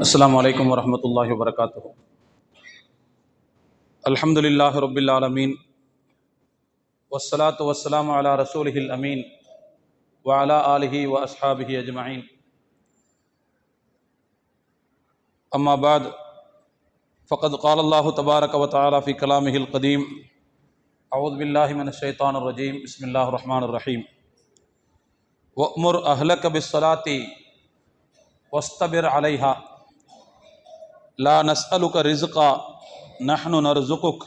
अस्सलामु अलैकुम वरहमतुल्लाहि वबरकातुहू। अल्हम्दुलिल्लाहि रब्बिल आलमीन वस्सलातु वस्सलामु अला रसूलिहिल अमीन व अला आलिहि व अस्हाबिहि अजमईन। अम्मा बाद फ़क़द क़ाल अल्लाहु तबारक व तआला फ़ी कलामिहिल क़दीम अऊज़ु बिल्लाहि मिनश शैतानिर रजीम बिस्मिल्लाहिर रहमानिर रहीम वअमुर अहलक बिस्सलाति वस्तबिर अलैहा ला नस्अलुक रिज़्क़ा नहनु नर्ज़ुक़ुक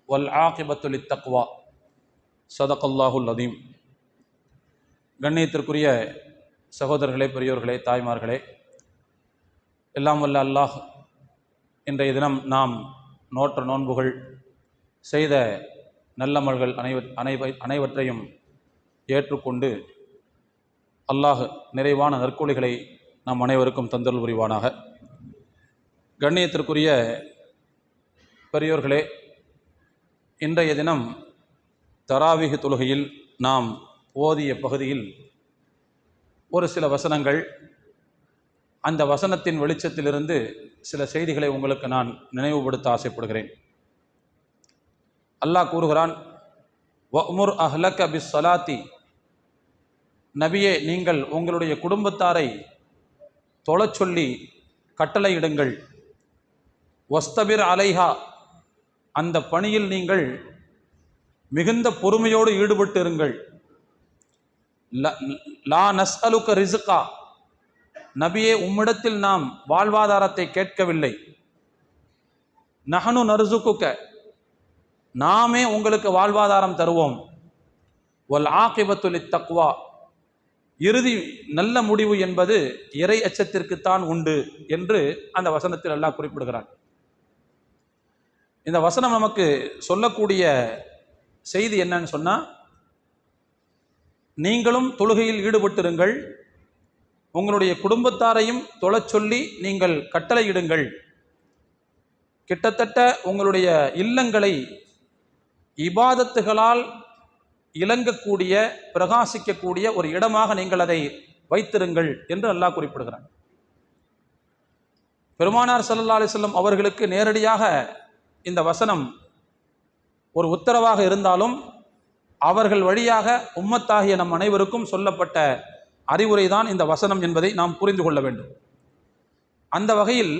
वल आक़िबतु लित्तक़्वा ஸதகல்லாஹுல் அஸீம்। கண்ணியத்திற்குரிய சகோதரர்களே, பெரியோர்களே, தாய்மார்களே, எல்லாம் வல்ல அல்லாஹ் இன்றைய தினம் நாம் நோற்ற நோன்புகள், செய்த நல்லமல்கள் அனைவற்றையும் ஏற்றுக்கொண்டு அல்லாஹ் நிறைவான நற்கூலிகளை நாம் அனைவருக்கும் தந்தருள் புரிவானாக। கண்ணியத்திற்குரிய பெரியோர்களே, இன்றைய தினம் தராவீஹ் தொழுகையில் நாம் ஓதிய பகுதியில் ஒரு சில வசனங்கள், அந்த வசனத்தின் வெளிச்சத்திலிருந்து சில செய்திகளை உங்களுக்கு நான் நினைவுபடுத்த ஆசைப்படுகிறேன்। அல்லாஹ் கூறுகிறான், வஅமுர் அஹ்லக பிஸ்ஸலாத்தி, நபியே நீங்கள் உங்களுடைய குடும்பத்தாரை தொழச் சொல்லி கட்டளையிடுங்கள், வஸ்தபிர் அலைஹா, அந்த பணியில் நீங்கள் மிகுந்த பொறுமையோடு ஈடுபட்டு இருங்கள், லா நஸ்அலுக ரிஸ்கா, நபியே உம்மிடத்தில் நாம் வாழ்வாதாரத்தை கேட்கவில்லை, நஹனு நர்ஸுகுக, நாமே உங்களுக்கு வாழ்வாதாரம் தருவோம், வல் ஆகிபத்து லித்தக்வா, இறுதி நல்ல முடிவு என்பது இறை அச்சத்திற்குத்தான் உண்டு என்று அந்த வசனத்தில் அல்லாஹ் குறிப்பிடுகிறான்। இந்த வசனம் நமக்கு சொல்லக்கூடிய செய்தி என்னன்னு சொன்னால், நீங்களும் தொழுகையில் ஈடுபட்டிருங்கள், உங்களுடைய குடும்பத்தாரையும் தொழச் சொல்லி நீங்கள் கட்டளையிடுங்கள், கிட்டத்தட்ட உங்களுடைய இல்லங்களை இபாதத்துகளால் இலங்கக்கூடிய பிரகாசிக்கக்கூடிய ஒரு இடமாக நீங்கள் அதை வைத்திருங்கள் என்று அல்லாஹ் குறிப்பிடுகிறான்। பெருமானார் ஸல்லல்லாஹு அலைஹி வஸல்லம் அவர்களுக்கு நேரடியாக இந்த வசனம் ஒரு உத்தரவாக இருந்தாலும், அவர்கள் வழியாக உம்மத்தாகிய நம் அனைவருக்கும் சொல்லப்பட்ட அறிவுரை தான் இந்த வசனம் என்பதை நாம் புரிந்து கொள்ள வேண்டும்। அந்த வகையில்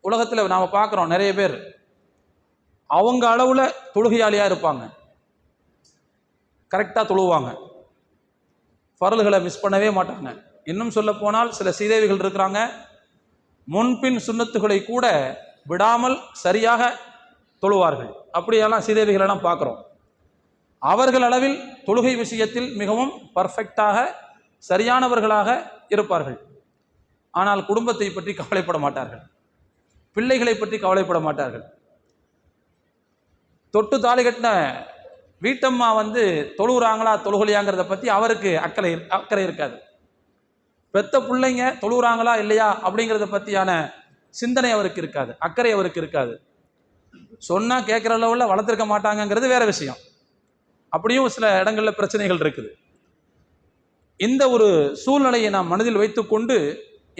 உலகத்தில் நாம் பார்க்குறோம், நிறைய பேர் அவங்க அளவில் தொழுகையாளியாக இருப்பாங்க, கரெக்டாக தொழுவாங்க, ஃபர்லுகளை மிஸ் பண்ணவே மாட்டாங்க। இன்னும் சொல்ல போனால் சில சீதேவிகள் இருக்கிறாங்க, முன்பின் சுன்னத்துகளை கூட விடாமல் சரியாக தொழுவார்கள்। அப்படியெல்லாம் சீதேவிகளெல்லாம் பார்க்குறோம்। அவர்கள் அளவில் தொழுகை விஷயத்தில் மிகவும் பர்ஃபெக்டாக சரியானவர்களாக இருப்பார்கள், ஆனால் குடும்பத்தை பற்றி கவலைப்பட மாட்டார்கள், பிள்ளைகளை பற்றி கவலைப்பட மாட்டார்கள்। தொட்டு தாலி கட்டின வீட்டம்மா தொழுகிறாங்களா தொழுகலையாங்கிறத பற்றி அவருக்கு அக்கறை இருக்காது, பெத்த பிள்ளைங்க தொழுகிறாங்களா இல்லையா அப்படிங்கிறத பற்றியான சிந்தனை அவருக்கு இருக்காது, அக்கறை அவருக்கு இருக்காது। சொன்னால் கேட்குற அளவில் வளர்த்துருக்க மாட்டாங்கங்கிறது வேற விஷயம், அப்படியும் சில இடங்களில் பிரச்சனைகள் இருக்குது। இந்த ஒரு சூழ்நிலையை நாம் மனதில் வைத்துக்கொண்டு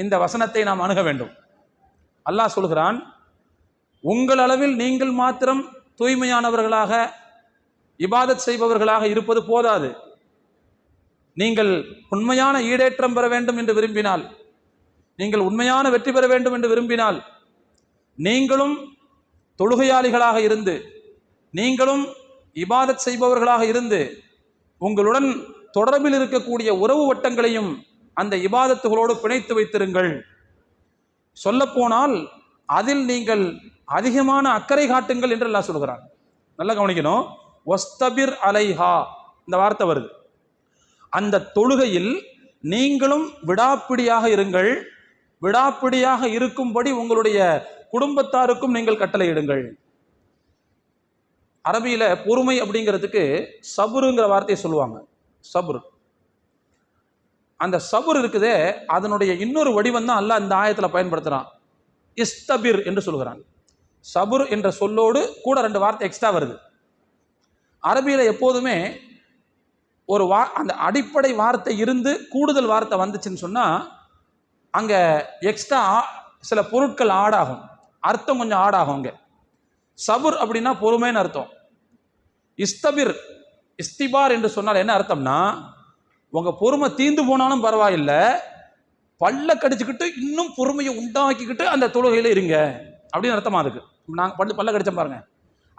இந்த வசனத்தை நாம் அணுக வேண்டும்। அல்லாஹ் சொல்கிறான், உங்கள் அளவில் நீங்கள் மாத்திரம் தூய்மையானவர்களாக இபாதத் செய்பவர்களாக இருப்பது போதாது, நீங்கள் உண்மையான ஈடேற்றம் பெற வேண்டும் என்று விரும்பினால், நீங்கள் உண்மையான வெற்றி பெற வேண்டும் என்று விரும்பினால், நீங்களும் தொழுகையாளிகளாக இருந்து, நீங்களும் இபாதத் செய்பவர்களாக இருந்து, உங்களுடன் தொடர்பில் இருக்கக்கூடிய உறவு வட்டங்களையும் அந்த இபாதத்துகளோடு பிணைத்து வைத்திருங்கள்। சொல்லப்போனால் அதில் நீங்கள் அதிகமான அக்கறை காட்டுங்கள் என்று அல்லாஹ் சொல்கிறான்। நல்லா கவனிக்கணும், வஸ்தபிர் அலைஹா இந்த வார்த்தை வருது, அந்த தொழுகையில் நீங்களும் விடாப்பிடியாக இருங்கள், விடாப்பிடியாக இருக்கும்படி உங்களுடைய குடும்பத்தாருக்கும் நீங்கள் கட்டளையிடுங்கள்। அரபியில பொறுமை அப்படிங்கிறதுக்கு சபுருங்கிற வார்த்தையை சொல்லுவாங்க, சபுர்। அந்த சபுர் இருக்குதே, அதனுடைய இன்னொரு வடிவம் தான் அல்லாஹ் இந்த ஆயத்தில் பயன்படுத்துகிறான், இஸ்தபிர் என்று சொல்கிறான்। சபுர் என்ற சொல்லோடு கூட ரெண்டு வார்த்தை எக்ஸ்ட்ரா வருது। அரபியில எப்போதுமே ஒரு அந்த அடிப்படை வார்த்தை இருந்து கூடுதல் வார்த்தை வந்துச்சுன்னு சொன்னால் அங்கே எக்ஸ்ட்ரா சில பொருட்கள் ஆடாகும், அர்த்தம் கொஞ்சம் ஆடாகும். அங்கே சபுர் அப்படின்னா பொறுமைன்னு அர்த்தம். இஸ்தபிர் இஸ்திபார் என்று சொன்னால் என்ன அர்த்தம்னா, உங்கள் பொறுமை தீந்து போனாலும் பரவாயில்லை, பல்ல கடிச்சுக்கிட்டு இன்னும் பொறுமையை உண்டாக்கிக்கிட்டு அந்த தொழுகையில் இருங்க அப்படின்னு அர்த்தமா. அதுக்கு நாங்கள் பல்ல கடிச்சோம் பாருங்க,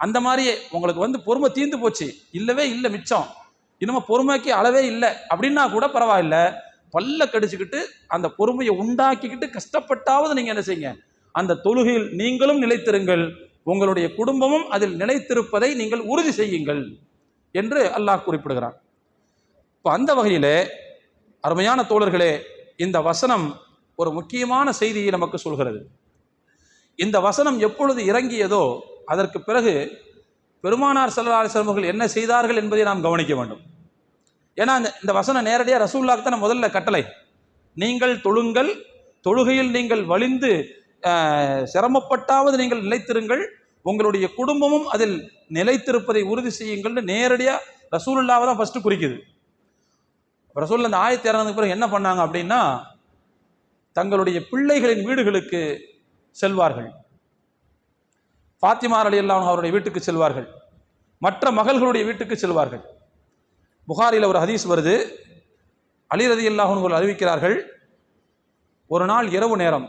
அந்த மாதிரியே உங்களுக்கு பொறுமை தீந்து போச்சு, இல்லவே இல்லை மிச்சம், இன்னும் பொறுமைக்கு அளவே இல்லை அப்படின்னா கூட பரவாயில்ல, பல்ல கடிச்சுக்கிட்டு அந்த பொறுமையை உண்டாக்கிக்கிட்டு கஷ்டப்பட்டாவது நீங்கள் என்ன செய்யுங்க, அந்த தொழுகையில் நீங்களும் நிலைத்திருங்கள், உங்களுடைய குடும்பமும் அதில் நிலைத்திருப்பதை நீங்கள் உறுதி செய்யுங்கள் என்று அல்லாஹ் குறிப்பிடுகிறான். இப்போ அந்த வகையிலே அருமையான தோழர்களே, இந்த வசனம் ஒரு முக்கியமான செய்தியை நமக்கு சொல்கிறது. இந்த வசனம் எப்பொழுது இறங்கியதோ அதற்கு பிறகு பெருமானார் ஸல்லல்லாஹு அலைஹி வஸல்லம் அவர்கள் என்ன செய்தார்கள் என்பதை நாம் கவனிக்க வேண்டும். ஏன்னா இந்த வசனம் நேரடியாக ரசூலுல்லாஹ்க்கு தான் முதல்ல கட்டளை, நீங்கள் தொழுங்கள், தொழுகையில் நீங்கள் வலிந்து சிரமப்பட்டாவது நீங்கள் நிலைத்திருங்கள், உங்களுடைய குடும்பமும் அதில் நிலைத்திருப்பதை உறுதி செய்யுங்கள்னு நேரடியாக ரசூலுல்லாஹ்வை தான் ஃபர்ஸ்ட் குறிக்குது. ரசூலுல்லாஹ் அந்த ஆயத்து இறங்கினதுக்கு பிறகு என்ன பண்ணாங்க அப்படின்னா, தங்களுடைய பிள்ளைகளின் வீடுகளுக்கு செல்வார்கள். ஃபாத்திமா ரலியல்லாஹு அன்ஹா அவருடைய வீட்டுக்கு செல்வார்கள், மற்ற மகள்களுடைய வீட்டுக்கு செல்வார்கள். புகாரியில் ஒரு ஹதீஸ் வருது, அலி ரலியல்லாஹு அன்ஹு அறிவிக்கிறார்கள், ஒரு நாள் இரவு நேரம்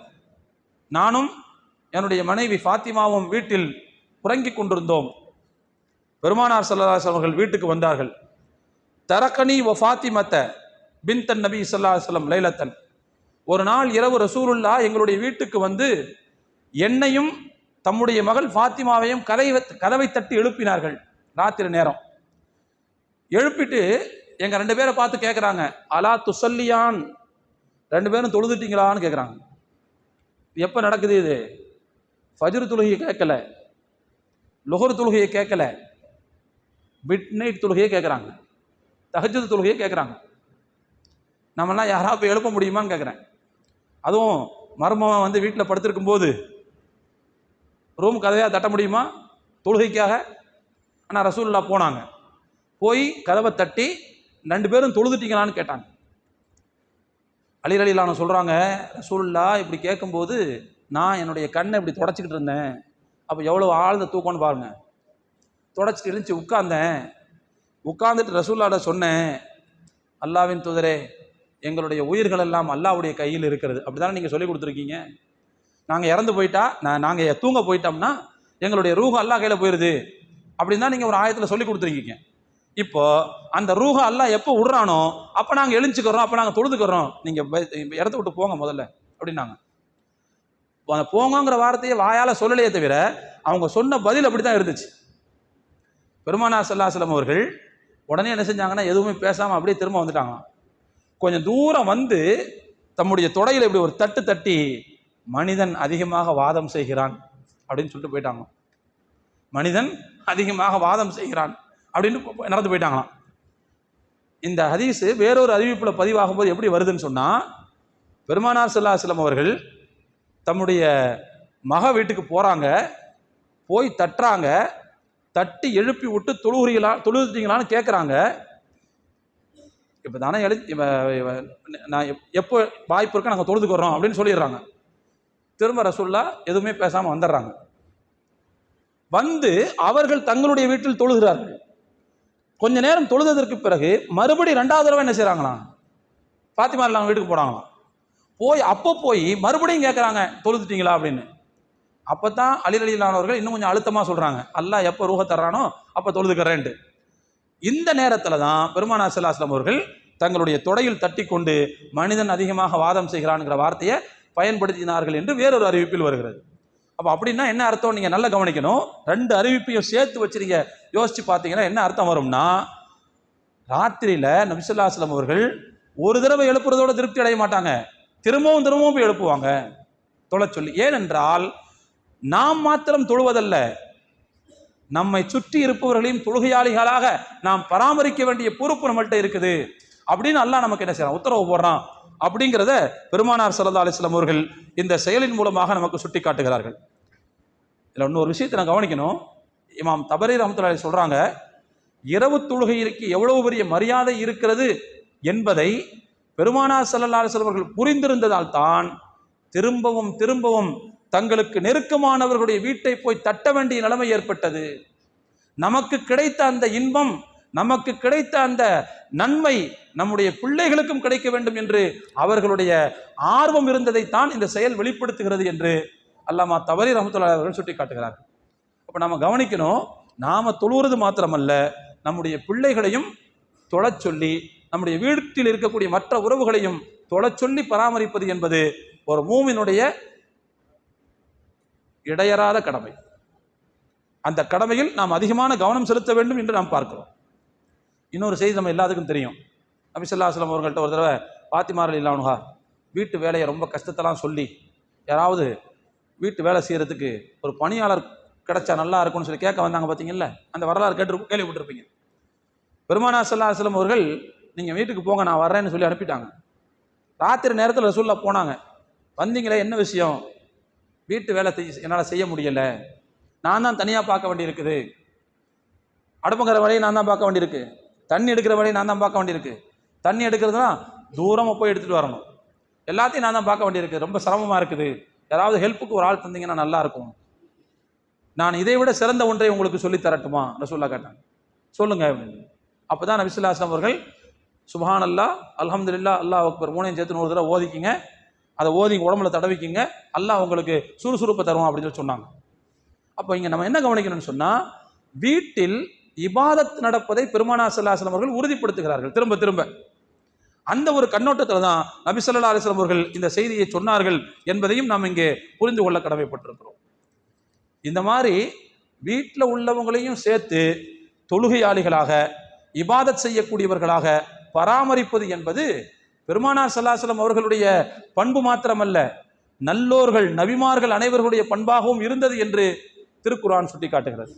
நானும் என்னுடைய மனைவி ஃபாத்திமாவும் வீட்டில் உறங்கிக் கொண்டிருந்தோம். பெருமானார் ஸல்லல்லாஹு அலைஹி வஸல்லம் அவர்கள் வீட்டுக்கு வந்தார்கள். தரக்கனி வ ஃபாத்திமத்த பின்தன் நபி ஸல்லல்லாஹு அலைஹி வஸல்லம் லைலத்தன், ஒரு நாள் இரவு ரசூலுல்லாஹ் எங்களுடைய வீட்டுக்கு வந்து என்னையும் தம்முடைய மகள் ஃபாத்திமாவையும் கதவை தட்டி எழுப்பினார்கள். ராத்திரி நேரம் எழுப்பிட்டு எங்க 2 பேரை பார்த்து கேட்குறாங்க, அலா துசல்லியான், 2 பேரும் தொழுதுட்டீங்களான்னு கேட்குறாங்க. எப்போ நடக்குது இது? ஃபஜ்ர் தொழுகையை கேட்கல, லுஹர் தொழுகையை கேட்கல, மிட் நைட் தொழுகையை கேட்குறாங்க, தஹஜ்ஜுத் தொழுகையை கேட்குறாங்க. நம்மளாம் யாராவது போய் எழுப்ப முடியுமான்னு கேட்குறேன். அதுவும் மருமகன் வீட்டில் படுத்திருக்கும் போது ரூம் கதவையாக தட்ட முடியுமா தொழுகைக்காக? ஆனால் ரசூலுல்லாஹ் போனாங்க, போய் கதவை தட்டி 2 பேரும் தொழுதுட்டீங்களான்னு கேட்டாங்க. அலி ரலியல்லாஹு அன்ஹு சொல்கிறாங்க, ரசூலுல்லாஹ் இப்படி கேட்கும்போது நான் என்னுடைய கண்ணை இப்படி தொடச்சிக்கிட்டு இருந்தேன். அப்போ எவ்வளோ ஆழ்ந்த தூக்கம்னு பாருங்கள். தொடச்சிட்டு எழுந்துச்சு உட்கார்ந்தேன். உட்கார்ந்துட்டு ரசூலுல்லாஹ்ட்ட சொன்னேன், அல்லாஹ்வின் தூதரே, எங்களுடைய உயிர்கள் எல்லாம் அல்லாஹ்வுடைய கையில் இருக்கிறது. அப்படி தானே நீங்கள் சொல்லி கொடுத்துருக்கீங்க. நாங்கள் இறந்து போயிட்டா, நாங்கள் தூங்க போயிட்டோம்னா எங்களுடைய ரூஹ் அல்லாஹ் கையில் போயிடுது அப்படின்னு தான் நீங்கள் ஒரு ஆயத்தில் சொல்லி கொடுத்துருக்கீங்க. இப்போ அந்த ரூஹ அல்லாஹ் எப்போ விடுறானோ அப்போ நாங்கள் எழுஞ்சிக்கிறோம், அப்போ நாங்கள் தொழுதுக்கிறோம், நீங்கள் இடத்த விட்டு போங்க முதல்ல அப்படின்னாங்க. போங்கிற வார்த்தையை வாயால் சொல்லலையே தவிர அவங்க சொன்ன பதில் அப்படி தான் இருந்துச்சு. பெருமானார் ஸல்லல்லாஹு அலைஹி வஸல்லம் அவர்கள் உடனே என்ன செஞ்சாங்கன்னா, எதுவுமே பேசாமல் அப்படியே திரும்ப வந்துட்டாங்க. கொஞ்சம் தூரம் வந்து தம்முடைய தொடையில் இப்படி ஒரு தட்டு தட்டி, மனிதன் அதிகமாக வாதம் செய்கிறான் அப்படின்னு சொல்லிட்டு போயிட்டாங்க. மனிதன் அதிகமாக வாதம் செய்கிறான் அப்படின்னு நடந்து போயிட்டாங்களாம். இந்த ஹதீஸ் வேறொரு அறிவிப்பில் பதிவாகும் போது எப்படி வருதுன்னு சொன்னால், பெருமானார் ஸல்லல்லாஹு அலைஹி வஸல்லம் அவர்கள் தம்முடைய மக வீட்டுக்கு போகிறாங்க, போய் தட்டுறாங்க, தட்டி எழுப்பி விட்டு தொழுதுட்டீங்களான்னு கேட்குறாங்க. இப்போ தானே நான் எப்போ வாய்ப்பு இருக்க நாங்கள் தொழுதுக்கிறோம் அப்படின்னு சொல்லிடுறாங்க. திரும்ப ரசூலுல்லாஹ் எதுவுமே பேசாமல் வந்துடுறாங்க. வந்து அவர்கள் தங்களுடைய வீட்டில் தொழுகிறார்கள். கொஞ்ச நேரம் தொழுததற்கு பிறகு மறுபடி 2வது தடவை என்ன செய்கிறாங்களாம், ஃபாத்திமா அவங்க வீட்டுக்கு போகிறாங்களாம். போய் மறுபடியும் கேட்குறாங்க, தொழுதுட்டீங்களா அப்படின்னு. அப்போ தான் அலி ரலியல்லாஹு அன்ஹு அவர்கள் இன்னும் கொஞ்சம் அழுத்தமாக சொல்கிறாங்க, அல்லாஹ் எப்போ ரூஹ தர்றானோ அப்போ தொழுதுக்கிறேன்ட்டு. இந்த நேரத்தில் தான் பெருமானார் ஸல்லல்லாஹு அலைஹி வஸல்லம் அவர்கள் தங்களுடைய தொடையில் தட்டி கொண்டு மனிதன் அதிகமாக வாதம் செய்கிறான்ங்கிற வார்த்தையை பயன்படுத்தினார்கள் என்று வேறொரு அறிவிப்பில் வருகிறது. அப்போ அப்படின்னா என்ன அர்த்தம் நீங்கள் நல்லா கவனிக்கணும். 2 அறிவிப்பையும் சேர்த்து வச்சு நீங்கள் யோசிச்சு பார்த்தீங்கன்னா என்ன அர்த்தம் வரும்னா, ராத்திரியில் நபி ஸல்லல்லாஹு அலைஹி வஸல்லம் அவர்கள் ஒரு தடவை எழுப்புறதோட திருப்தி அடைய மாட்டாங்க, திரும்பவும் போய் எழுப்புவாங்க தொழ சொல்லி. ஏனென்றால் நாம் மாத்திரம் தொழுவதல்ல, நம்மை சுற்றி இருப்பவர்களையும் தொழுகையாளிகளாக நாம் பராமரிக்க வேண்டிய பொறுப்பு நம்மள்கிட்ட இருக்குது அப்படின்னு அல்லாஹ் நமக்கு என்ன செய்யறான், உத்தரவு போடுறான் அப்படிங்கிறத பெருமானார் ஸல்லல்லாஹு அலைஹி வஸல்லம் அவர்கள் இந்த செயலின் மூலமாக நமக்கு சுட்டி காட்டுகிறார்கள். இதில் இன்னொரு விஷயத்தை நான் கவனிக்கணும். இமாம் தபரி ரஹ்மத்துல்லாஹி அலைஹி சொல்றாங்க, இரவு தொழுகைக்கு எவ்வளவு பெரிய மரியாதை இருக்கிறது என்பதை பெருமானார் ஸல்லல்லாஹு அலைஹி வஸல்லம் அவர்கள் புரிந்திருந்ததால் தான் திரும்பவும் திரும்பவும் தங்களுக்கு நெருக்கமானவர்களுடைய வீட்டை போய் தட்ட வேண்டிய நிலைமை ஏற்பட்டது. நமக்கு கிடைத்த அந்த இன்பம், நமக்கு கிடைத்த அந்த நன்மை நம்முடைய பிள்ளைகளுக்கும் கிடைக்க வேண்டும் என்று அவர்களுடைய ஆர்வம் இருந்ததைத்தான் இந்த செயல் வெளிப்படுத்துகிறது என்று அல்லாமா தபரி ரஹ்மத்துல்லாஹி அவர்கள் சுட்டி காட்டுகிறார். அப்போ நம்ம கவனிக்கணும், நாம தொழுவது மாத்திரமல்ல, நம்முடைய பிள்ளைகளையும் தொழச் சொல்லி, நம்முடைய வீட்டில் இருக்கக்கூடிய மற்ற உறவுகளையும் தொழச் சொல்லி பராமரிப்பது என்பது ஒரு மூமினுடைய இடையறாத கடமை. அந்த கடமையில் நாம் அதிகமான கவனம் செலுத்த வேண்டும் என்று நாம் பார்க்கிறோம். இன்னொரு செய்தி நம்ம எல்லாத்துக்கும் தெரியும். நபி ஸல்லல்லாஹு அலைஹி வஸல்லம் அவர்கள்ட்ட ஒரு தடவை பாத்திமா ரலியல்லாஹு அன்ஹா வீட்டு வேலையை ரொம்ப கஷ்டத்தெல்லாம் சொல்லி, யாராவது வீட்டு வேலை செய்யறதுக்கு ஒரு பணியாளர் கிடைச்சா நல்லா இருக்கும்னு சொல்லி கேட்க வந்தாங்க பார்த்தீங்கல்ல, அந்த வரலாறு கேள்விப்பட்டிருப்பீங்க. பெருமானார் ஸல்லல்லாஹு அலைஹி வஸல்லம் அவர்கள் நீங்கள் வீட்டுக்கு போங்க நான் வர்றேன்னு சொல்லி அனுப்பிட்டாங்க. ராத்திரி நேரத்தில் ரசூலுல்லாஹ் போனாங்க. வந்தீங்களே, என்ன விஷயம்? வீட்டு வேலை என்னால் செய்ய முடியலை, நான் தான் தனியாக பார்க்க வேண்டியிருக்குது, அடுப்புங்கிற வழியை நான் தான் பார்க்க வேண்டியிருக்கு, தண்ணி எடுக்கிற வழியை நான் தான் பார்க்க வேண்டியிருக்கு, தண்ணி எடுக்கிறதுனா தூரமாக போய் எடுத்துகிட்டு வரணும், எல்லாத்தையும் நான் தான் பார்க்க வேண்டியிருக்கு, ரொம்ப சிரமமாக இருக்குது, யாராவது ஹெல்ப்புக்கு ஒரு ஆள் தந்தீங்கன்னா நல்லா இருக்கும், நான் இதை விட சிறந்த ஒன்றை உங்களுக்கு சொல்லி தரட்டுமா ரசூலுல்லாஹ் கேட்டாங்க. சொல்லுங்க அப்படின்னு. அப்போ தான் நபி ஸல்லல்லாஹு அலைஹி வஸல்லம் அவர்கள் சுப்ஹானல்லாஹ் அல்ஹம்துலில்லாஹ் அல்லாஹ் அக்பர் மூணையும் சேர்த்து ஒரு தடவை ஓதிக்கிங்க, அதை ஓதி உடம்புல தடவிக்கிங்க, அல்லாஹ் உங்களுக்கு சுறுசுறுப்பை தருவான் அப்படின்னு சொல்லி சொன்னாங்க. அப்போ இங்கே நம்ம என்ன கவனிக்கணும்னு சொன்னால், வீட்டில் இபாதத் நடப்பதை பெருமானார் ஸல்லல்லாஹு அலைஹி வஸல்லம் அவர்கள் உறுதிப்படுத்துகிறார்கள் திரும்ப திரும்ப. அந்த ஒரு கண்ணோட்டத்தில் தான் நபி ஸல்லல்லாஹு அலைஹி வஸல்லம் அவர்கள் இந்த செய்தியை சொன்னார்கள் என்பதையும் நாம் இங்கே புரிந்து கொள்ள கடமைப்பட்டிருக்கிறோம். இந்த மாதிரி வீட்டில் உள்ளவங்களையும் சேர்த்து தொழுகையாளிகளாக இபாதத் செய்யக்கூடியவர்களாக பராமரிப்பது என்பது பெருமானார் ஸல்லல்லாஹு அலைஹி வஸல்லம் அவர்களுடைய பண்பு மாத்திரமல்ல, நல்லோர்கள் நபிமார்கள் அனைவர்களுடைய பண்பாகவும் இருந்தது என்று திருக்குர்ஆன் சுட்டி காட்டுகிறது.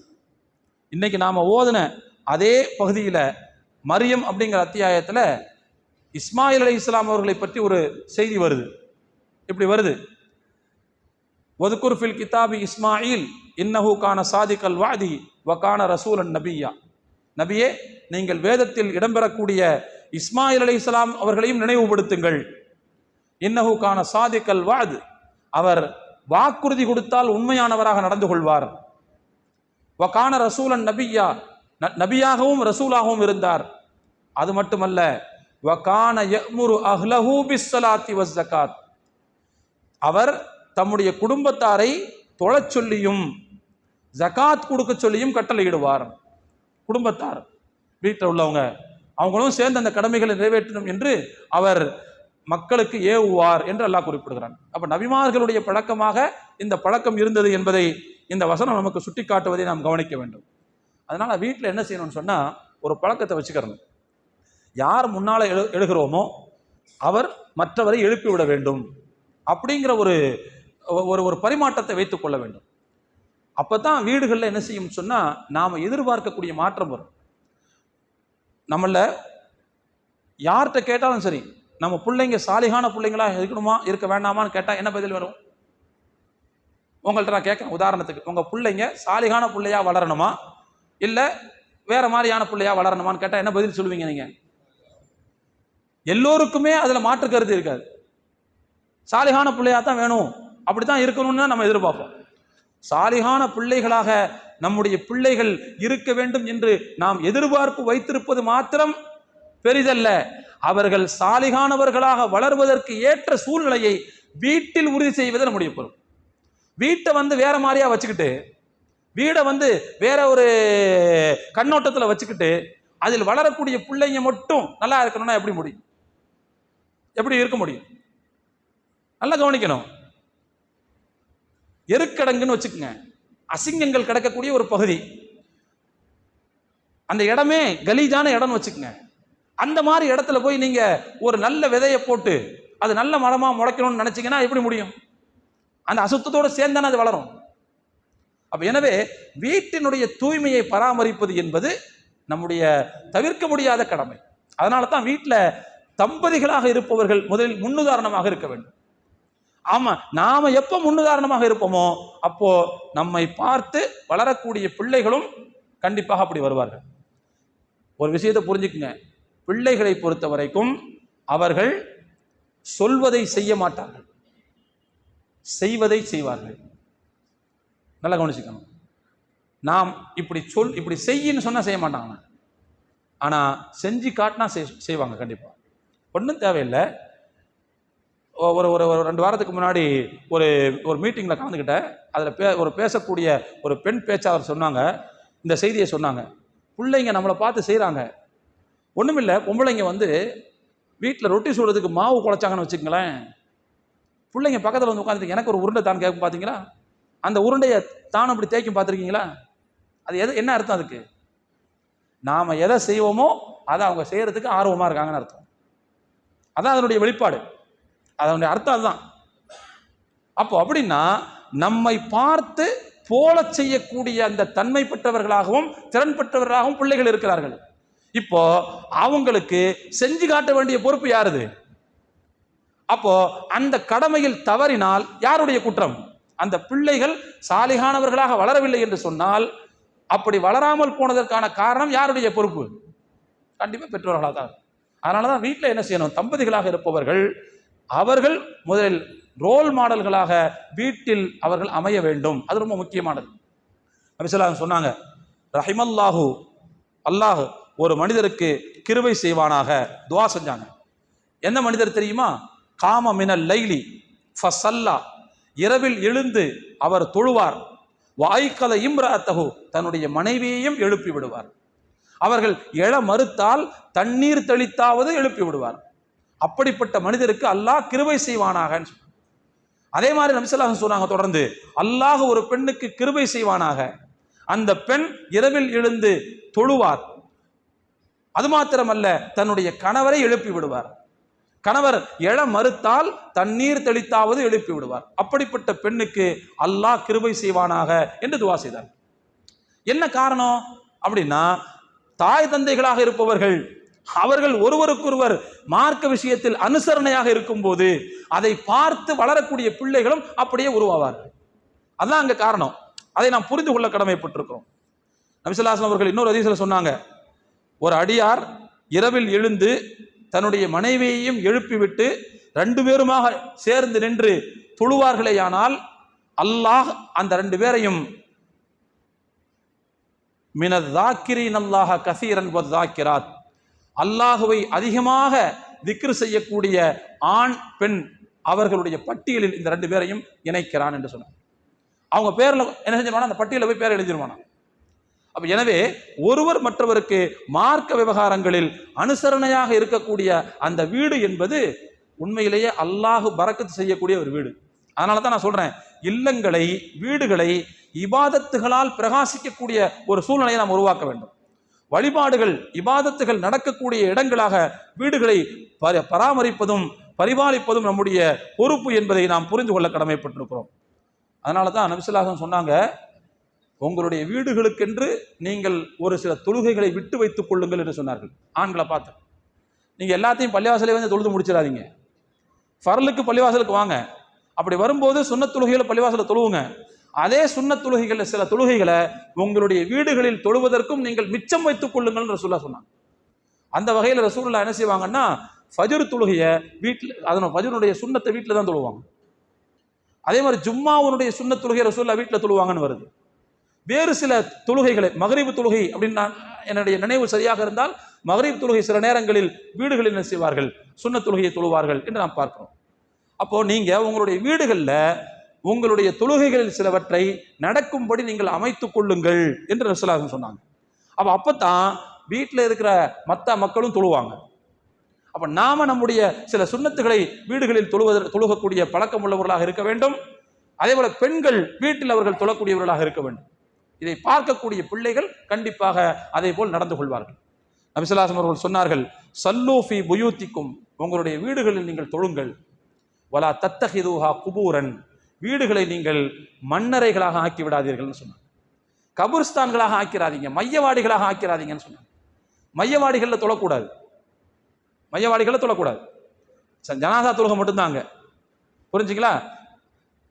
இன்னைக்கு நாம ஓதுன அதே பகுதியில் மரியம் அப்படிங்கிற அத்தியாயத்தில் இஸ்மாயில் அலைஹிஸ்ஸலாம் அவர்களை பற்றி ஒரு செய்தி வருது. இப்படி வருது, வதுகுர் ஃபில் கிதாபி இஸ்மாயில் இன்னஹு கான சாதிகல் வாதி வகான ரசூலன் நபியா. நபியே, நீங்கள் வேதத்தில் இடம்பெறக்கூடிய இஸ்மாயில் அலைஹிஸ்ஸலாம் அவர்களையும் நினைவுபடுத்துங்கள். இன்னஹு கான சாதிகல் வாது, அவர் வாக்குறுதி கொடுத்தால் உண்மையானவராக நடந்து கொள்வார். வகான ரசூலன் நபியா, நபியாகவும் ரசூலாகவும் இருந்தார். அது மட்டுமல்ல, வகான யஅ்முரு அஹ்லஹு பிஸ்ஸலாத்தி வஸ்ஸகாத், அவர் தம்முடைய குடும்பத்தாரை தொழச் சொல்லியும் ஜகாத் கொடுக்க சொல்லியும் கட்டளையிடுவார். குடும்பத்தார் வீட்டில் உள்ளவங்க அவங்களும் சேர்ந்து அந்த கடமைகளை நிறைவேற்றணும் என்று அவர் மக்களுக்கு ஏவுவார் என்று அல்லாஹ் குறிப்பிடுகிறான். அப்ப நபிமார்களுடைய பழக்கமாக இந்த பழக்கம் இருந்தது என்பதை இந்த வசனம் நமக்கு சுட்டி காட்டுவதை நாம் கவனிக்க வேண்டும். அதனால வீட்டில் என்ன செய்யணும்னு சொன்னா, ஒரு பழக்கத்தை வச்சுக்கிறணும். யார் முன்னால எழுகிறோமோ அவர் மற்றவரை எழுப்பிவிட வேண்டும் அப்படிங்கிற ஒரு ஒரு பரிமாற்றத்தை வைத்துக் கொள்ள வேண்டும். அப்பதான் வீடுகளில் என்ன செய்யும் சொன்னா, நாம எதிர்பார்க்கக்கூடிய மாற்றம் வரும். நம்மள யார்கிட்ட கேட்டாலும் சரி, நம்ம பிள்ளைங்க சாலிகான பிள்ளைங்களா இருக்கணுமா இருக்க வேண்டாமான்னு கேட்டா என்ன பதில் வரும்? உங்கள்கிட்ட நான் கேட்கிறேன், உதாரணத்துக்கு உங்க பிள்ளைங்க சாலிகான பிள்ளையா வளரணுமா இல்ல வேற மாதிரியான பிள்ளையா வளரணுமான்னு கேட்டா என்ன பதில் சொல்லுவீங்க நீங்க? எல்லோருக்குமே அதுல மாற்று கருத்து இருக்காது. சாலிகான பிள்ளையா தான் வேணும், அப்படித்தான் இருக்கணும்னு நம்ம எதிர்பார்ப்போம். சாலிகான பிள்ளைகளாக நம்முடைய பிள்ளைகள் இருக்க வேண்டும் என்று நாம் எதிர்பார்ப்பு வைத்திருப்பது மாத்திரம் பெரிதல்ல, அவர்கள் சாலிகானவர்களாக வளர்வதற்கு ஏற்ற சூழ்நிலையை வீட்டில் உறுதி செய்வது நம்முடைய பொறுப்பு. வீட்டை வேற மாதிரியா வச்சுக்கிட்டு, வீடை வேற ஒரு கண்ணோட்டத்தில் வச்சுக்கிட்டு அதில் வளரக்கூடிய பிள்ளைங்க மட்டும் நல்லா இருக்கணும்னா எப்படி முடியும்? எப்படி இருக்க முடியும்? நல்லா கவனிக்கணும். எருக்கடங்குன்னு வச்சுக்கோங்க, அசிங்கங்கள் கிடக்கக்கூடிய ஒரு பகுதி, அந்த இடமே கலீஜான இடம்னு வச்சுக்கோங்க. அந்த மாதிரி இடத்துல போய் நீங்க ஒரு நல்ல விதையை போட்டு அது நல்ல மரமா முளைக்கணும்னு நினைச்சீங்கன்னா எப்படி முடியும்? அந்த அசுத்தத்தோடு சேர்ந்தானே அது வளரும். அப்ப எனவே வீட்டினுடைய தூய்மையை பராமரிப்பது என்பது நம்முடைய தவிர்க்க முடியாத கடமை. அதனால தான் வீட்டில் தம்பதிகளாக இருப்பவர்கள் முதலில் முன்னுதாரணமாக இருக்க வேண்டும். ஆமா, நாம எப்ப முன்னுதாரணமாக இருப்போமோ அப்போ நம்மை பார்த்து வளரக்கூடிய பிள்ளைகளும் கண்டிப்பாக அப்படி வருவார்கள். ஒரு விஷயத்தை புரிஞ்சுக்குங்க, பிள்ளைகளை பொறுத்த வரைக்கும் அவர்கள் சொல்வதை செய்ய மாட்டார்கள், செய்வதை செய்வார்கள். நல்லா கவனிச்சுக்கணும். நாம் இப்படி செய்யின்னு சொன்னா செய்ய மாட்டாங்க, ஆனா செஞ்சு காட்டினா செய்வாங்க. கண்டிப்பா ஒன்றும் தேவையில்லை. ஒரு ஒரு 2 வாரத்துக்கு முன்னாடி ஒரு ஒரு மீட்டிங்கில் கலந்துக்கிட்டேன். அதில் பேசக்கூடிய ஒரு பெண் பேச்சாளர் சொன்னாங்க, இந்த செய்தியை சொன்னாங்க. பிள்ளைங்க நம்மளை பார்த்து செய்கிறாங்க. ஒன்றுமில்லை, பொம்பளைங்க வந்து வீட்டில் ரொட்டி சுடுறதுக்கு மாவு குழைச்சாங்கன்னு வச்சுக்கங்களேன், பிள்ளைங்க பக்கத்தில் வந்து உட்காந்துட்டு எனக்கு ஒரு உருண்டை தான் கேட்கும். பார்த்தீங்களா? அந்த உருண்டையை தானும் அப்படி தேய்க்கும் பார்த்துருக்கீங்களா? அது என்ன அர்த்தம்? அதுக்கு நாம் எதை செய்வோமோ அதை அவங்க செய்கிறதுக்கு ஆர்வமாக இருக்காங்கன்னு அர்த்தம். அதான் அதனுடைய வெளிப்பாடு, அதனுடைய அர்த்தம் அதுதான். அப்போ அப்படின்னா நம்மை பார்த்து போல செய்யக்கூடிய அந்த தன்மை பெற்றவர்களாகவும் திறன் பெற்றவர்களாகவும் பிள்ளைகள் இருக்கிறார்கள். இப்போ அவங்களுக்கு செஞ்சு காட்ட வேண்டிய பொறுப்பு யாருது? அப்போ அந்த கடமையில் தவறினால் யாருடைய குற்றம்? அந்த பிள்ளைகள் சாலிகானவர்களாக வளரவில்லை என்று சொன்னால் அப்படி வளராமல் போனதற்கான காரணம் யாருடைய பொறுப்பு? கண்டிப்பா பெற்றோர்களாக தான். அதனாலதான் வீட்டில் என்ன செய்யணும்? தம்பதிகளாக இருப்பவர்கள் அவர்கள் முதலில் ரோல் மாடல்களாக வீட்டில் அவர்கள் அமைய வேண்டும். அது ரொம்ப முக்கியமானது. நபி ஸல்லல்லாஹு அலைஹி வஸல்லம் சொன்னாங்க, ரஹிமல்லாஹு, அல்லாஹ் ஒரு மனிதருக்கு கிருபை செய்வானாக துஆ செஞ்சாங்க. எந்த மனிதர் தெரியுமா? காம மினல் லைலி ஃபஸல்லா, இரவில் எழுந்து அவர் தொழுவார். வாய்க்கல இம்ரஅத்தஹு, தன்னுடைய மனைவியையும் எழுப்பி விடுவார். அவர்கள் எழ மறுத்தால் தண்ணீர் தெளித்தாவது எழுப்பி விடுவார். அப்படிப்பட்ட மனிதருக்கு அல்லாஹ் கிருபை செய்வானாக. அதே மாதிரி நபி ஸல்லல்லாஹு அலைஹி வஸல்லம் சொன்னாங்க தொடர்ந்து, அல்லாஹ் ஒரு பெண்ணுக்கு கிருபை செய்வானாக, அந்த பெண் இரவில் எழுந்து தொழுவார். அது மாத்திரமல்ல, தன்னுடைய கணவரை எழுப்பி விடுவார். கணவர் எழ மறுத்தால் தண்ணீர் தெளித்தாவது எழுப்பி விடுவார். அப்படிப்பட்ட பெண்ணுக்கு அல்லாஹ் கிருபை செய்வானாக என்று துஆ செய்தார். என்ன காரணம் அப்படின்னா, தாய் தந்தைகளாக இருப்பவர்கள் அவர்கள் ஒருவருக்கொருவர் மார்க்க விஷயத்தில் அனுசரணையாக இருக்கும் போது அதை பார்த்து வளரக்கூடிய பிள்ளைகளும் அப்படியே உருவாவார்கள். அதான் அங்க காரணம். அதை நாம் புரிந்து கொள்ள கடமைப்பட்டிருக்கிறோம். நபி ஸல்லல்லாஹு அலைஹி வஸல்லம் அவர்கள் இன்னொரு ஹதீஸ்ல சொன்னாங்க, ஒரு அடியார் இரவில் எழுந்து தன்னுடைய மனைவியையும் எழுப்பிவிட்டு 2 பேருமாக சேர்ந்து நின்று தொழுவார்களேயானால் அல்லாஹ் அந்த 2 பேரையும் மினதாக்கிரீன் அல்லாஹ கசீரன் வதாக்கிராத், அல்லாஹுவை அதிகமாக திக்ர் செய்யக்கூடிய ஆண் பெண் அவர்களுடைய பட்டியலில் இந்த 2 பேரையும் இணைக்கிறான் என்று சொன்னார். அவங்க பேர்ல என்ன செஞ்சிருவானா, அந்த பட்டியலில் போய் பேர் எழுதிருவானா. அப்ப எனவே ஒருவர் மற்றவருக்கு மார்க்க விவகாரங்களில் அனுசரணையாக இருக்கக்கூடிய அந்த வீடு என்பது உண்மையிலேயே அல்லாஹ் பரக்கத்து செய்யக்கூடிய ஒரு வீடு. அதனால தான் நான் சொல்றேன், இல்லங்களை வீடுகளை இபாதத்துகளால் பிரகாசிக்கக்கூடிய ஒரு சூழ்நிலையை நாம் உருவாக்க வேண்டும். வழிபாடுகள் இபாதத்துகள் நடக்கக்கூடிய இடங்களாக வீடுகளை பராமரிப்பதும் பரிபாலிப்பதும் நம்முடைய பொறுப்பு என்பதை நாம் புரிந்து கொள்ள கடமைப்பட்டிருக்கிறோம். அதனால தான் நபி ஸல்லல்லாஹு அலைஹி வஸல்லம் சொன்னாங்க, உங்களுடைய வீடுகளுக்கென்று நீங்கள் ஒரு சில தொழுகைகளை விட்டு வைத்துக் கொள்ளுங்கள் என்று சொன்னார்கள். ஆண்களை பார்த்து, நீங்க எல்லாத்தையும் பள்ளிவாசலே வந்து தொழுது முடிச்சிடாதீங்க. ஃபர்லுக்கு பள்ளிவாசலுக்கு வாங்க, அப்படி வரும்போது சுன்னத் தொழுகைகளை பள்ளிவாசல தொழுவுங்க. அதே சுன்னத் தொழுகைகள் சில தொழுகைகளை உங்களுடைய வீடுகளில் தொழுவதற்கும் நீங்கள் மிச்சம் வைத்துக் கொள்ளுங்கள் ரசூலுல்லாஹ் சொன்னாங்க. அந்த வகையில் ரசூலுல்லாஹ் என்ன செய்வாங்கன்னா, ஃபஜ்ர் தொழுகையை வீட்டில், அதனுடைய ஃபஜ்ருடைய சுன்னத்தை வீட்டில் தான் தொழுவாங்க. அதே மாதிரி ஜும்மாவுடைய சுன்னத் தொழுகை ரசூலுல்லாஹ் வீட்டில் தொழுவாங்கன்னு வருது. வேறு சில தொழுகைகளை, மக்ரிப் தொழுகை அப்படின்னு என்னுடைய நினைவு சரியாக இருந்தால் மக்ரிப் தொழுகை சில நேரங்களில் வீடுகளில் என்ன செய்வார்கள், சுன்னத் தொழுகையை தொழுவார்கள் என்று நாம் பார்க்கிறோம். அப்போ நீங்க உங்களுடைய வீடுகளில் உங்களுடைய தொழுகைகளில் சிலவற்றை நடக்கும்படி நீங்கள் அமைத்துக் கொள்ளுங்கள் என்று ரசூலுல்லாஹ் சொன்னாங்க. அப்பதான் வீட்டில் இருக்கிற மற்ற மக்களும் தொழுவாங்க. அப்ப நாம நம்முடைய சில சுன்னத்துகளை வீடுகளில் தொழுகக்கூடிய பழக்கம் உள்ளவர்களாக இருக்க வேண்டும். அதே போல பெண்கள் வீட்டில் அவர்கள் தொழக்கூடியவர்களாக இருக்க வேண்டும். இதை பார்க்கக்கூடிய பிள்ளைகள் கண்டிப்பாக அதே போல் நடந்து கொள்வார்கள். நபி ஸல்லல்லாஹு அலைஹி வஸல்லம் அவர்கள் சொன்னார்கள், சல்லூ ஃபீ புயூத்திக்கும், உங்களுடைய வீடுகளில் நீங்கள் தொழுங்கள். வலா தத்தஹிதுஹா குபூரன், வீடுகளை நீங்கள் மண்ணறைகளாக ஆக்கி விடாதீர்கள்னு சொன்னாங்க. கபுர்ஸ்தான்களாக ஆக்கிறாதீங்க, மையவாடிகளாக ஆக்கிறாதீங்கன்னு சொன்னாங்க. மையவாடிகளில் தொழக்கூடாது, மையவாடிகளில் தொழக்கூடாது. ஜனாதா தொழுகை மட்டும்தான் அங்க, புரிஞ்சுங்களா?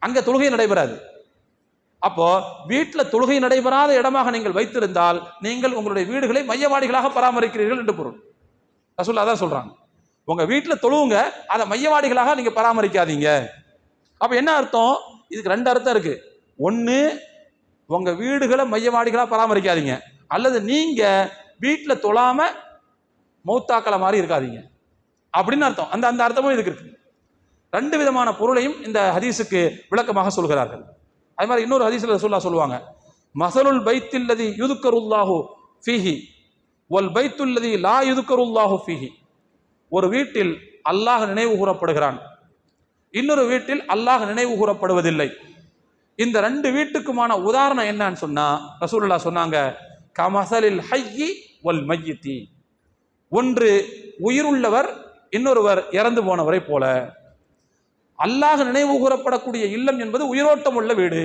அங்க தொழுகை நடைபெறாது. அப்போ வீட்டில் தொழுகை நடைபெறாத இடமாக நீங்கள் வைத்திருந்தால் நீங்கள் உங்களுடைய வீடுகளை மையவாடிகளாக பராமரிக்கிறீர்கள் என்று பொருள். ரசூலுல்லாஹ் அதான் சொல்றாங்க, உங்க வீட்டில் தொழுவுங்க, அதை மையவாடிகளாக நீங்க பராமரிக்காதீங்க. அப்ப என்ன அர்த்தம்? இதுக்கு ரெண்டு அர்த்தம் இருக்கு. ஒன்னு, உங்க வீடுகளை மையவாடிகளா பராமரிக்காதீங்க, அல்லது நீங்க வீட்டில் தொழாம மௌத்தாக்கள மாதிரி இருக்காதீங்க அப்படின்னு அர்த்தம். அந்த அந்த அர்த்தமும் இதுக்கு இருக்கு. ரெண்டு விதமான பொருளையும் இந்த ஹதீஸுக்கு விளக்கமாக சொல்கிறார்கள். அது மாதிரி இன்னொரு ஹதீஸ்ல ரசூலுல்லாஹ் சொல்லுவாங்க, மஸலுல் பைத்தில்லதி யுதுக்கருல்லாஹு ஃபீஹி வல் பைத்துல்லதி லா யுதுக்கருல்லாஹு ஃபீஹி. ஒரு வீட்டில் அல்லாஹ் நினைவு கூறப்படுகிறான், இன்னொரு வீட்டில் அல்லாஹ் நினைவு கூறப்படுவதில்லை. இந்த ரெண்டு வீட்டுக்குமான உதாரணம் என்னன்னு சொன்னா ரசூலுல்லாஹ் சொன்னாங்க, கமஸலில் ஹய்யி வல் மையித்தி. ஒன்று உயிருள்ளவர், இன்னொருவர் இறந்து போனவரை போல. அல்லாஹ் நினைவு கூறப்படக்கூடிய இல்லம் என்பது உயிரோட்டம் உள்ள வீடு,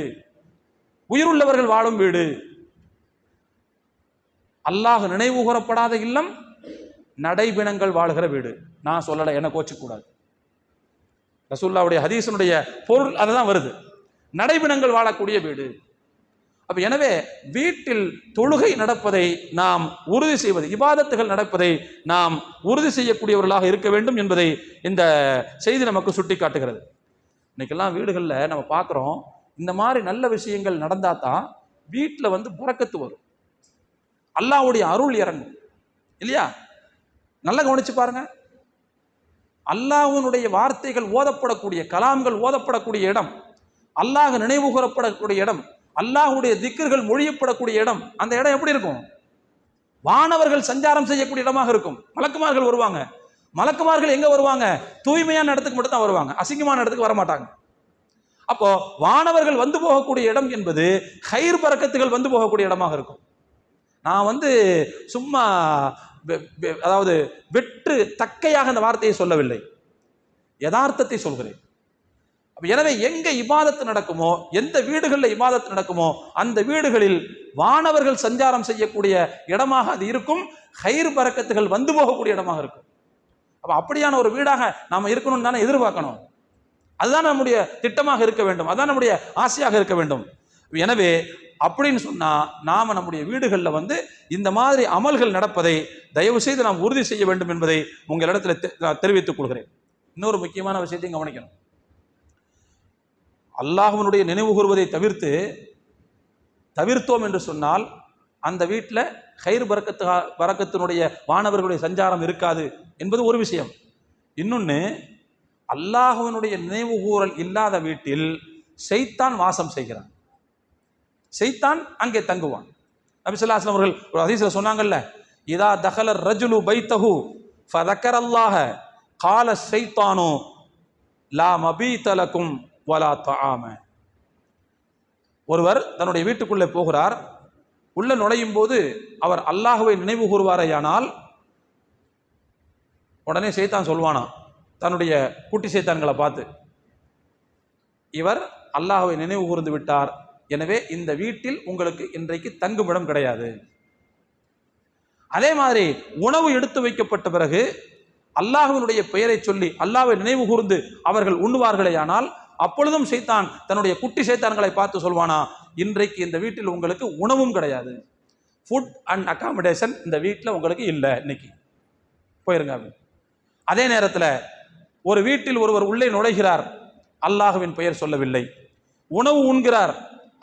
உயிருள்ளவர்கள் வாழும் வீடு. அல்லாஹ் நினைவு கூறப்படாத இல்லம் நடைபிணங்கள் வாழ்கிற வீடு. நான் சொல்லலை, என்ன கோச்சிக்கூடாது. ரசூலுல்லாஹ்வுடைய ஹதீஸினுடைய பொருள் அதுதான் வருது, நடைபிணங்கள் வாழக்கூடிய வீடு. அப்ப எனவே வீட்டில் தொழுகை நடப்பதை நாம் உறுதி செய்வது, இபாதத்துகள் நடப்பதை நாம் உறுதி செய்யக்கூடியவர்களாக இருக்க வேண்டும் என்பதை இந்த செய்தி நமக்கு சுட்டி காட்டுகிறது. இன்னைக்கெல்லாம் வீடுகளில் நம்ம பார்க்குறோம், இந்த மாதிரி நல்ல விஷயங்கள் நடந்தா தான் வீட்டில் பரக்கத்து வரும், அல்லாஹ்வுடைய அருள் இறங்கும் இல்லையா? நல்லா கவனிச்சு பாருங்க. அல்லாஹ்வுடைய வார்த்தைகள் ஓதப்படக்கூடிய, கலாம்கள் ஓதப்படக்கூடிய இடம், அல்லாஹ் நினைவு கூறப்படக்கூடிய இடம், அல்லாஹ்வுடைய திக்ர்கள் மொழியப்படக்கூடிய இடம், அந்த இடம் எப்படி இருக்கும்? வானவர்கள் சஞ்சாரம் செய்யக்கூடிய இடமாக இருக்கும். மலக்குமார்கள் வருவாங்க. மலக்குமார்கள் எங்க வருவாங்க? தூய்மையான இடத்துக்கு மட்டும் தான் வருவாங்க, அசிங்கமான இடத்துக்கு வரமாட்டாங்க. அப்போ வானவர்கள் வந்து போகக்கூடிய இடம் என்பது ஹைர் பரக்கத்துகள் வந்து போகக்கூடிய இடமாக இருக்கும். நான் சும்மா அதாவது வெற்று தக்கையாக அந்த வார்த்தையை சொல்லவில்லை, யதார்த்தத்தை சொல்கிறேன். எனவே எங்க இபாதத்து நடக்குமோ, எந்த வீடுகளில் இபாதத்து நடக்குமோ, அந்த வீடுகளில் வானவர்கள் சஞ்சாரம் செய்யக்கூடிய இடமாக அது இருக்கும், ஹைர் பரக்கத்துகள் வந்து போகக்கூடிய இடமாக இருக்கும். அப்ப அப்படியான ஒரு வீடாக நாம இருக்கணும்னு தானே எதிர்பார்க்கணும். அதுதான் நம்முடைய திட்டமாக இருக்க வேண்டும், அதுதான் நம்முடைய ஆசையாக இருக்க வேண்டும். எனவே அப்படின்னு சொன்னா நாம நம்முடைய வீடுகளில் இந்த மாதிரி அமல்கள் நடப்பதை தயவு செய்து நாம் உறுதி செய்ய வேண்டும் என்பதை உங்களிடத்தில் தெரிவித்துக் கொள்கிறேன். இன்னொரு முக்கியமான விஷயத்தையும் கவனிக்கணும். அல்லாஹ்வினுடைய நினைவு கூறுவதை தவிர்த்தோம் என்று சொன்னால் அந்த வீட்டில் ஹைர் பரக்கத்தினுடைய வானவர்களுடைய சஞ்சாரம் இருக்காது என்பது ஒரு விஷயம். இன்னொன்று, அல்லாஹ்வினுடைய நினைவு கூறல் இல்லாத வீட்டில் ஷைத்தான் வாசம் செய்கிறான், ஷைத்தான் அங்கே தங்குவான். நபி ஸல்லல்லாஹு அலைஹி வஸல்லம் அவர்கள் ஒரு ஹதீஸ்ல சொன்னாங்கல்ல, இதா தகல ரஜுலு பைத்தஹு ஃபதக்கரல்லாஹ கால ஷைத்தானு லா மபீத லகும் வலா தஆம. ஒருவர் தன்னுடைய வீட்டுக்குள்ளே போகிறார், உள்ள நுழையும் போது அவர் அல்லாஹ்வை நினைவு கூறுவாரையானால் உடனே ஷைத்தான் சொல்வானா தன்னுடைய குட்டி ஷைத்தான்களை பார்த்து, இவர் அல்லாஹ்வை நினைவு கூர்ந்து விட்டார், எனவே இந்த வீட்டில் உங்களுக்கு இன்றைக்கு தங்குமிடம் கிடையாது. அதே மாதிரி உணவு எடுத்து வைக்கப்பட்ட பிறகு அல்லாஹ்வினுடைய பெயரை சொல்லி அல்லாஹ்வை நினைவு கூர்ந்து அவர்கள் உண்ணுவார்களேயானால் அப்பொழுதும் ஷைத்தான் தன்னுடைய குட்டி ஷைத்தான்களை பார்த்து சொல்வானா, இன்றைக்கு இந்த வீட்டில் உங்களுக்கு உணவும் கிடையாது, ஃபுட் அண்ட் அகாமடேஷன் இந்த வீட்டில் உங்களுக்கு இல்லை, இன்னைக்கு போயிருங்க. அதே நேரத்தில் ஒரு வீட்டில் ஒருவர் உள்ளே நுழைகிறார், அல்லாஹ்வின் பெயர் சொல்லவில்லை, உணவு உண்கிறார்,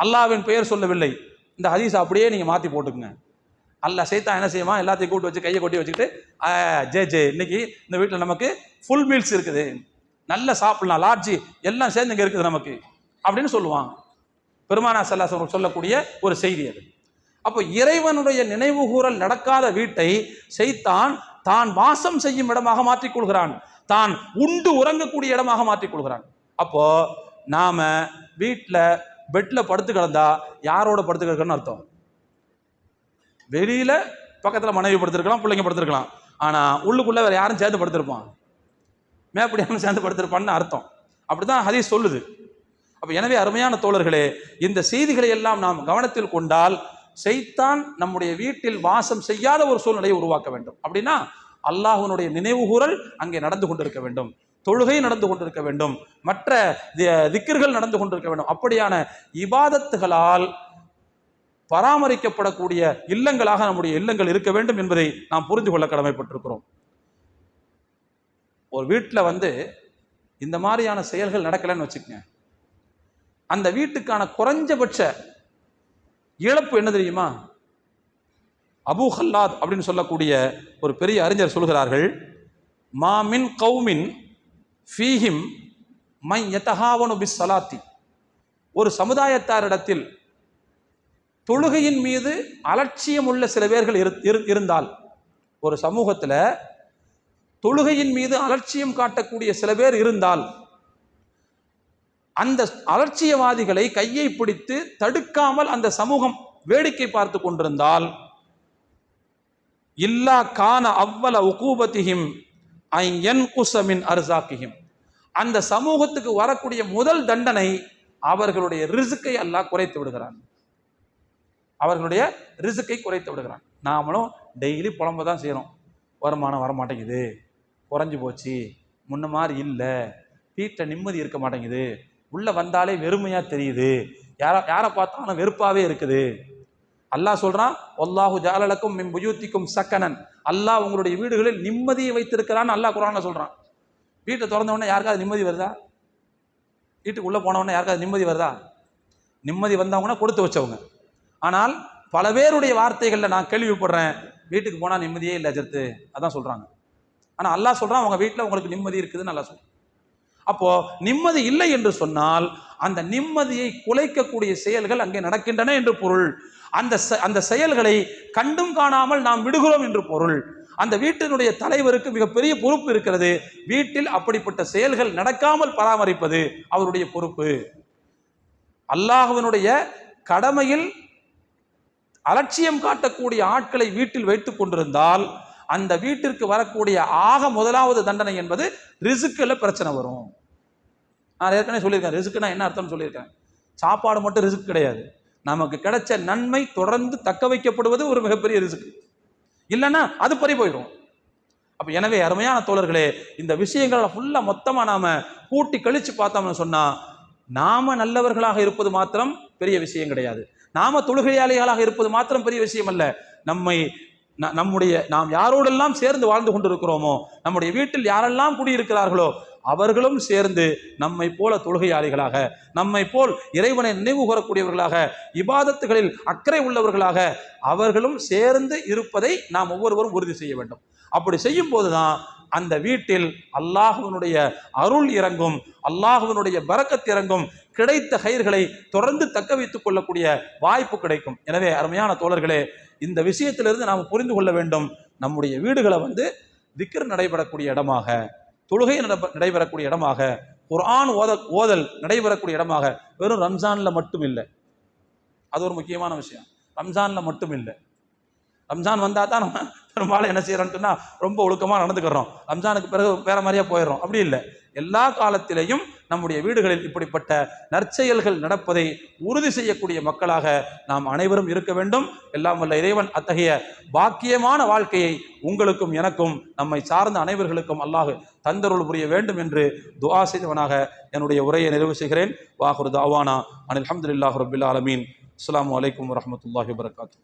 அல்லாஹ்வின் பெயர் சொல்லவில்லை. இந்த ஹதீஸ் அப்படியே நீங்க மாத்தி போட்டுக்குங்க. அல்லாஹ் ஷைத்தான் என்ன செய்யுமா, எல்லாத்தையும் கூட்டு வச்சு கையை கொட்டி வச்சுக்கிட்டு ஜே இன்னைக்கு இந்த வீட்டில் நமக்கு ஃபுல் மீல்ஸ் இருக்குது, நல்லா சாப்பிடலாம், லாட்ஜி எல்லாம் சேர்ந்து இங்கே இருக்குது நமக்கு அப்படின்னு சொல்லுவாங்க. பெருமானார் ஸல்லல்லாஹு அலைஹி வஸல்லம் சொல்லக்கூடிய ஒரு செய்தி அது. அப்போ இறைவனுடைய நினைவு கூறல் நடக்காத வீட்டை ஷைத்தான் தான் வாசம் செய்யும் இடமாக மாற்றிக்கொள்கிறான், தான் உண்டு உறங்கக்கூடிய இடமாக மாற்றிக்கொள்கிறான். அப்போ நாம வீட்டில் பெட்ல படுத்து கிடந்தா யாரோட படுத்து கிடக்கணும்னு அர்த்தம்? வெளியில பக்கத்தில் மனைவி படுத்திருக்கலாம், பிள்ளைங்க படுத்திருக்கலாம், ஆனா உள்ளுக்குள்ள வேற யாரும் சேர்ந்து படுத்திருப்பான், மேப்படியான சேர்ந்து படுத்திருப்பான்னு அர்த்தம். அப்படிதான் ஹதீஸ் சொல்லுது. அப்ப எனவே அருமையான தோழர்களே, இந்த செய்திகளை எல்லாம் நாம் கவனத்தில் கொண்டால் ஷைத்தான் நம்முடைய வீட்டில் வாசம் செய்யாத ஒரு சூழ்நிலையை உருவாக்க வேண்டும். அப்படின்னா அல்லாஹ்வினுடைய நினைவு கூறல் அங்கே நடந்து கொண்டிருக்க வேண்டும், தொழுகை நடந்து கொண்டிருக்க வேண்டும், மற்ற திக்ர்கள் நடந்து கொண்டிருக்க வேண்டும். அப்படியான இபாதத்துகளால் பராமரிக்கப்படக்கூடிய இல்லங்களாக நம்முடைய இல்லங்கள் இருக்க வேண்டும் என்பதை நாம் புரிந்து கொள்ள கடமைப்பட்டிருக்கிறோம். ஒரு வீட்டில் வந்து இந்த மாதிரியான செயல்கள் நடக்கலைன்னு வச்சுக்கங்க, அந்த வீட்டுக்கான குறைஞ்சபட்ச இழப்பு என்ன தெரியுமா? அபூ ஹல்லாத் அப்படின்னு சொல்லக்கூடிய ஒரு பெரிய அறிஞர் சொல்கிறார்கள், மாமின் கௌமின் ஃபீஹிம் மை யதஹாவனு பிஸ் ஸலாத்தி, ஒரு சமுதாயத்தாரிடத்தில் தொழுகையின் மீது அலட்சியம் உள்ள சில பேர்கள் இருந்தால், ஒரு சமூகத்தில் தொழுகையின் மீது அலட்சியம் காட்டக்கூடிய சில பேர் இருந்தால், அந்த அலட்சியவாதிகளை கையை பிடித்து தடுக்காமல் அந்த சமூகம் வேடிக்கை பார்த்து கொண்டிருந்தால், இல்லா கான அவ்வல உகூபத்திஹிம் ஐ யன்குஸ மின் அர்ஸாக்கிஹிம், அந்த சமூகத்துக்கு வரக்கூடிய முதல் தண்டனை அவர்களுடைய ரிஸ்கை அல்லாஹ் குறைத்து விடுகிறான். அவர்களுடைய ரிஸ்கை குறைத்து விடுகிறான். நாமளும் டெய்லி புலம்ப தான் செய்கிறோம், வருமானம் வரமாட்டேங்குது, குறைஞ்சி போச்சு, முன்ன மாதிரி இல்லை, வீட்டில் நிம்மதி இருக்க மாட்டேங்குது, உள்ளே வந்தாலே வெறுமையாக தெரியுது, யாரை பார்த்தாலும் வெறுப்பாகவே இருக்குது. அல்லாஹ் சொல்கிறான், வல்லாஹு ஜஅலலக்கும் மின் புயூத்திக்கும் சக்கனன், அல்லாஹ் உங்களுடைய வீடுகளில் நிம்மதியை வைத்திருக்கிறான்னு அல்லாஹ் குர்ஆன்ல சொல்கிறான். வீட்டை திறந்த உடனே யாருக்காவது நிம்மதி வருதா? வீட்டுக்கு உள்ளே போனவுடனே யாருக்காவது நிம்மதி வருதா? நிம்மதி வந்தவங்கன்னா கொடுத்து வச்சவங்க. ஆனால் பல பேருடைய வார்த்தைகளில் நான் கேள்விப்படுறேன், வீட்டுக்கு போனால் நிம்மதியே இல்லை அஜர்த்து, அதான் சொல்கிறாங்க. ஆனால் அல்லாஹ் சொல்கிறான், உங்கள் வீட்டில் உங்களுக்கு நிம்மதி இருக்குதுன்னு நல்லா சொல்கிறான். அப்போ நிம்மதி இல்லை என்று சொன்னால் அந்த நிம்மதியை குலைக்கக்கூடிய செயல்கள் அங்கே நடக்கின்றன என்று பொருள். அந்த செயல்களை கண்டும் காணாமல் நாம் விடுகிறோம் என்று பொருள். அந்த வீட்டினுடைய தலைவருக்கு மிகப்பெரிய பொறுப்பு இருக்கிறது. வீட்டில் அப்படிப்பட்ட செயல்கள் நடக்காமல் பராமரிப்பது அவருடைய பொறுப்பு. அல்லாஹ்வினுடைய கடமையில் அலட்சியம் காட்டக்கூடிய ஆட்களை வீட்டில் வைத்துக் கொண்டிருந்தால் அந்த வீட்டிற்கு வரக்கூடிய முதலாவது தண்டனை என்பது ரிஸ்க்ல பிரச்சனை வரும். நான் ஏற்கனவே சொல்லியிருக்கேன், ரிஸ்க்னா என்ன அர்த்தம்னு சொல்லியிருக்கேன். சாப்பாடு மட்டும் ரிஸ்க் கிடையாது, நமக்கு கிடைச்ச நன்மை தொடர்ந்து தக்க வைக்கப்படுவது ஒரு மிகப்பெரிய ரிஸ்க். இல்லைன்னா அது பறி போயிடும். அப்ப எனவே அருமையான தோழர்களே, இந்த விஷயங்களை ஃபுல்லா மொத்தமா நாம கூட்டி கழிச்சு பார்த்தோம்னு சொன்னா, நாம நல்லவர்களாக இருப்பது மாத்திரம் பெரிய விஷயம் கிடையாது, நாம தொழுகையாளிகளாக இருப்பது மாத்திரம் பெரிய விஷயம் அல்ல. நாம் யாரோடெல்லாம் சேர்ந்து வாழ்ந்து கொண்டிருக்கிறோமோ, நம்முடைய வீட்டில் யாரெல்லாம் குடியிருக்கிறார்களோ அவர்களும் சேர்ந்து நம்மை போல தொழுகையாளிகளாக, நம்மை போல் இறைவனை நினைவு கூறக்கூடியவர்களாக, இபாதத்துகளில் அக்கறை உள்ளவர்களாக அவர்களும் சேர்ந்து இருப்பதை நாம் ஒவ்வொருவரும் உறுதி செய்ய வேண்டும். அப்படி செய்யும் போதுதான் அந்த வீட்டில் அல்லாஹ்வினுடைய அருள் இறங்கும், அல்லாஹ்வினுடைய பரக்கத் இறங்கும், கிடைத்த கயிர்களை தொடர்ந்து தக்க வைத்துக் கொள்ளக்கூடிய வாய்ப்பு கிடைக்கும். எனவே அருமையான தோழர்களே, இந்த விஷயத்திலிருந்து நாம் புரிந்து கொள்ள வேண்டும், நம்முடைய வீடுகளை திக்ர் நடைபெறக்கூடிய இடமாக, தொழுகை நடைபெறக்கூடிய இடமாக, குர்ஆன் ஓதல் நடைபெறக்கூடிய இடமாக வெறும் ரம்ஜான்ல மட்டும் இல்லை. அது ஒரு முக்கியமான விஷயம். ரம்ஜான்ல மட்டும் இல்லை. ரம்ஜான் வந்தா தான் நம்ம பெரும்பாலும் என்ன செய்யறோம்னா ரொம்ப ஒழுக்கமா நடந்துக்கிறோம், ரம்ஜானுக்கு பிறகு வேற மாதிரியா போயிடுறோம். அப்படி இல்லை, எல்லா காலத்திலையும் நம்முடைய வீடுகளில் இப்படிப்பட்ட நற்செயல்கள் நடப்பதை உறுதி செய்யக்கூடிய மக்களாக நாம் அனைவரும் இருக்க வேண்டும். எல்லாம் வல்ல இறைவன் அத்தகைய பாக்கியமான வாழ்க்கையை உங்களுக்கும் எனக்கும் நம்மை சார்ந்த அனைவர்களுக்கும் அல்லாஹ் தந்தருள் புரிய வேண்டும் என்று துஆ செய்தவனாக என்னுடைய உரையை நிறைவு செய்கிறேன். வாஹிரு தஅவானா அனில் ஹம்துலில்லாஹி ரப்பில் ஆலமீன். அஸ்ஸலாமு அலைக்கும் வரஹ்மத்துல்லாஹி வபரகாத்துஹு.